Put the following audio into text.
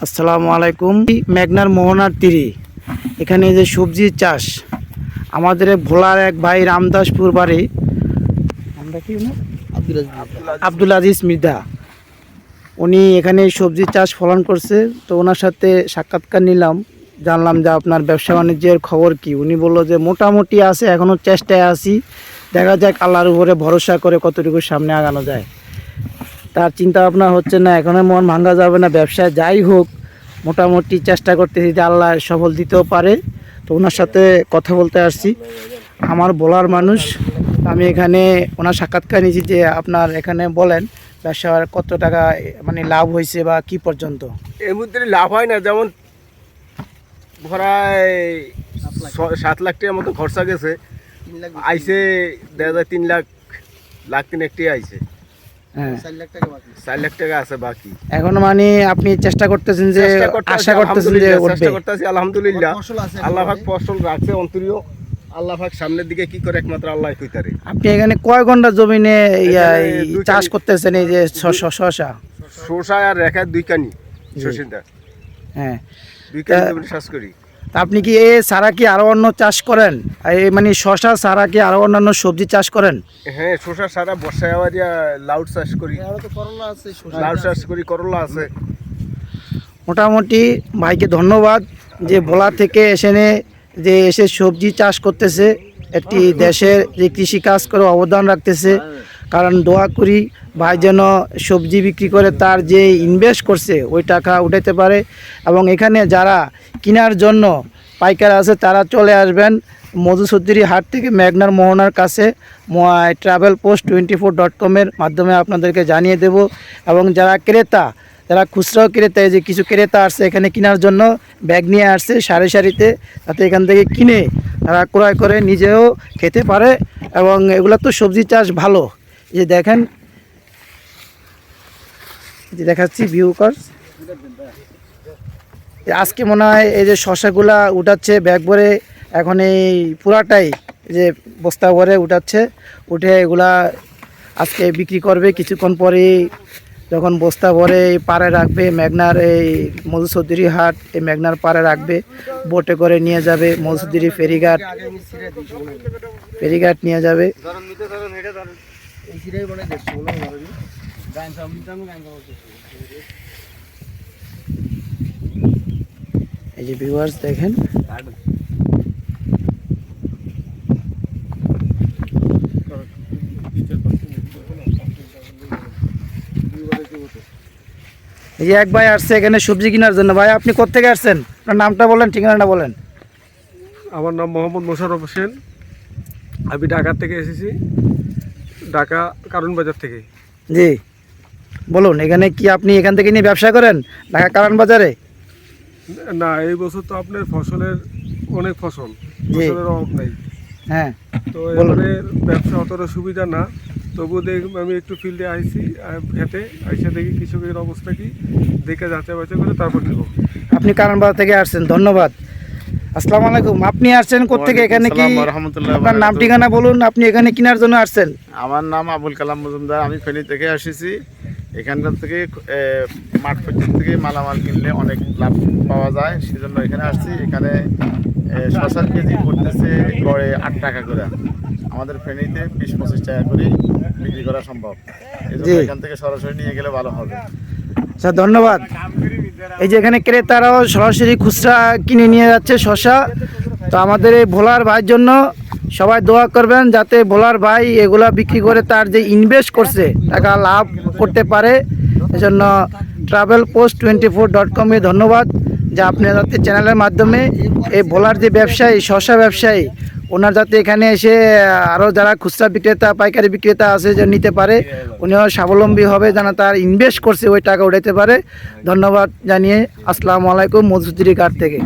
আসসালামু আলাইকুম। মেঘনার মোহনার তীরে এখানে যে সবজি চাষ, আমাদের ভোলার এক ভাই রামদাসপুর বাড়ি, আমরা কি আব্দুল আজিজ মৃধা, উনি এখানে সবজি চাষ ফলন করছে। তো ওনার সাথে সাক্ষাৎকার নিলাম, জানলাম যে আপনার ব্যবসা বাণিজ্যের খবর কি। উনি বললো যে মোটামুটি আছে, এখনও চেষ্টায় আছি, দেখা যাক আল্লাহর উপরে ভরসা করে কতটুকু সামনে আগানো যায়। তার চিন্তা ভাবনা হচ্ছে না, এখনও মন ভাঙ্গা যাবে না, ব্যবসায় যাই হোক মোটামুটি চেষ্টা করতেছি যে আল্লাহ সফল দিতেও পারে। তো ওনার সাথে কথা বলতে আসছি, আমার বলার মানুষ। আমি এখানে ওনার সাক্ষাৎকার নিয়েছি যে আপনার এখানে বলেন ব্যবসার কত টাকা মানে লাভ হয়েছে বা কি পর্যন্ত। এর মধ্যে লাভ হয় না, যেমন প্রায় 7 লাখ টাকার মতো খরচা গেছে, আইসে দেখা যায় 3 লাখ তিন একটি আইছে। হ্যাঁ, 4 লাখ টাকা আছে বাকি। এখন মানে আপনি চেষ্টা করতেছেন যে আশা করতেছেন যে চেষ্টা করতেছি, আলহামদুলিল্লাহ আল্লাহ পাক ফসল রাখছে অন্তরীয়। আল্লাহ পাক সামনের দিকে কি করে একমাত্র আল্লাহ কইতারে। আপনি এখানে কয় ঘন্টা জমিনে চাষ করতেছেন এই যে শসা আর রেখা 2 কানি শসিন্দা? হ্যাঁ, 2 কানি জমি চাষ করি। তা আপনি কি এ ছাড়া কি আরো অন্য চাষ করেন? এই মানে শসা ছাড়া কি আরো অন্যান্য সবজি চাষ করেন? হ্যাঁ, শসা ছাড়া বর্ষায় আবার লাউ চাষ করি, লাউ চাষ করি, করলা আছে। মোটামুটি ভাইকে ধন্যবাদ যে ভোলা থেকে এসে সবজি চাষ করতেছে, একটি দেশের যে কৃষিকাজ করে অবদান রাখতেছে। কারণ দোয়া করি ভাই যেন সবজি বিক্রি করে তার যে ইনভেস্ট করছে ওই টাকা উঠাতে পারে। এবং এখানে যারা কেনার জন্য পাইকার আছে তারা চলে আসবেন মধুচৌধুরী হাট থেকে মেঘনার মোহনার কাছে। travelpost24.com এর মাধ্যমে আপনাদেরকে জানিয়ে দেব। এবং যারা খুচরাও ক্রেতা, যে কিছু ক্রেতা আসছে এখানে কেনার জন্য, ব্যাগ নিয়ে আসছে সারি সারিতে, তাতে এখান থেকে কিনে তারা ক্রয় করে নিজেও খেতে পারে। এবং এগুলো তো সবজি চাষ ভালো, যে দেখেন, যে দেখাচ্ছি ভিউ কর। আজকে মনে হয় এই যে শসাগুলা উঠাচ্ছে ব্যাগ ভরে, এখন এই পুরাটাই যে বস্তা ভরে উঠাচ্ছে, উঠে এগুলা আজকে বিক্রি করবে। কিছুক্ষণ পরে যখন বস্তা ভরে পাড়ে রাখবে, মেঘনার এই মধুচৌধুরী হাট এই মেঘনার পাড়ে রাখবে, বোটে করে নিয়ে যাবে মধুচৌধুরী ফেরিঘাট নিয়ে যাবে। এই যে ভিউয়ার্স দেখেন, এই যে এক ভাই আসছে এখানে সবজি কেনার জন্য। ভাই আপনি কোত্থেকে আসছেন? আপনার নামটা বলেন, ঠিকানাটা বলেন। আমার নাম মোহাম্মদ মোশাররফ হোসেন, আমি ঢাকা থেকে এসেছি, ঢাকা কারণ বাজার থেকে। জি বলুন, এখানে কি আপনি এখান থেকে নিয়ে ব্যবসা করেন ঢাকা কারণ বাজারে? না, এই বছর তো আপনার ফসলের অনেক ফসলের অভাব নাই। হ্যাঁ, তো এবারে ব্যবসা অতটা সুবিধা না, তবু আমি একটু ফিল্ডে আইছি, খেতে আইসা দেখি কৃষকের অবস্থা কি, দেখে যাচাই বাছাই করে তারপর নেব। আপনি কারণ বাজার থেকে আসছেন, ধন্যবাদ। আসসালামু আলাইকুম। আপনি আসছেন কোত্থেকে? এখানে কি আপনার নাম ঠিকানা বলুন, আপনি এখানে কেনার জন্য আসছেন? আমার নাম আবুল কালাম মজুমদার, আমি ফেনী থেকে এসেছি। এখানকার থেকে মাঠ পর্যন্ত থেকে মালামাল কিনলে অনেক লাভ পাওয়া যায়, সেজন্য এখানে আসছি। এখানে শসার কেজি পড়তেছে গড়ে 8 টাকা করে। আমাদের ফেনীতে 20-25 টাকা করে বিক্রি করা সম্ভব, এই জন্য এখান থেকে সরাসরি নিয়ে গেলে ভালো হবে। স্যার ধন্যবাদ। এই যে এখানে ক্রেতারাও সরাসরি খুচরা কিনে নিয়ে যাচ্ছে শসা। তো আমাদের এই ভোলার ভাইয়ের জন্য সবাই দোয়া করবেন, যাতে ভোলার ভাই এগুলা বিক্রি করে তার যে ইনভেস্ট করছে টাকা লাভ করতে পারে। এজন্য travelpost24.com এ ধন্যবাদ যে আপনি যাতে চ্যানেলের মাধ্যমে এই ভোলার যে ব্যবসায়ী, শসা ব্যবসায়ী, ওনার যাতে এখানে এসে আরও যারা খুচরা বিক্রেতা পাইকারি বিক্রেতা আছে যে নিতে পারে, উনিও স্বাবলম্বী হবে, যেন তার ইনভেস্ট করছে ওই টাকা উঠাতে পারে। ধন্যবাদ জানিয়ে আসসালামু আলাইকুম মধুচৌধুরী ঘাট থেকে।